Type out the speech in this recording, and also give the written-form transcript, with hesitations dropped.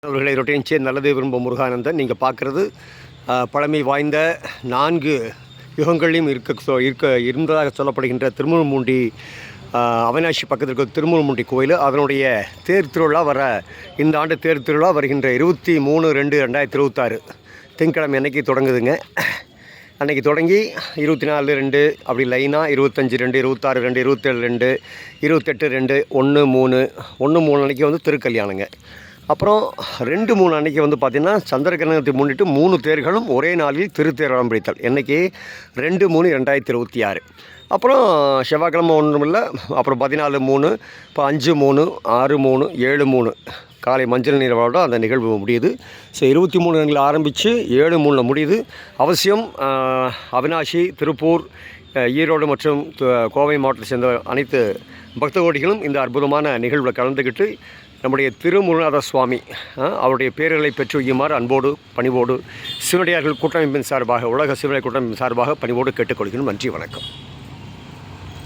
அவர்களை ரொட்டேன்ச்சே நல்லது விரும்பும் முருகானந்தன். நீங்கள் பார்க்குறது பழமை வாய்ந்த 4 யுகங்களையும் இருந்ததாக சொல்லப்படுகின்ற திருமுல்முண்டி அவினாஷி பக்கத்தில் இருக்கிற திருமுல்முண்டி கோயில். அதனுடைய தேர் திருவிழா இந்த ஆண்டு தேர் திருவிழா வருகின்ற 23/2/2026 திங்கட்கிழமை அன்னைக்கு தொடங்குதுங்க. அன்றைக்கி தொடங்கி 24/2 அப்படி லைனாக 25/2, 26/2, 27/2, 28/2, 1/3 அன்றைக்கி வந்து திருக்கல்யாணங்க. அப்புறம் 2/3 அன்றைக்கி வந்து பார்த்திங்கன்னா சந்திரகிரகணத்தை முன்னிட்டு 3 தேர்களும் ஒரே நாளில் திருத்தேர் பிடித்தல். என்றைக்கு 2/3/2026. அப்புறம் செவ்வாய்க்கிழமை ஒன்றும் இல்லை. அப்புறம் 14/3, இப்போ 5/3, 6/3, 7/3 காலை மஞ்சள் நீராவோட அந்த நிகழ்வு முடியுது. ஸோ 23 ஆரம்பித்து 7/3 முடியுது. அவசியம் அவினாஷி, திருப்பூர், ஈரோடு மற்றும் கோவை மாவட்டத்தை சேர்ந்த அனைத்து பக்த கோடிகளும் இந்த அற்புதமான நிகழ்வில் கலந்துக்கிட்டு நம்முடைய திருமுருகநாத சுவாமி அவருடைய பேர்களை பெற்று வையுமாறு அன்போடு பணிவோடு சிவனடியார்கள் கூட்டமைப்பின் சார்பாக, உலக சிவனை கூட்டமைப்பின் சார்பாக பணிவோடு கேட்டுக்கொள்கிறோம். நன்றி, வணக்கம்.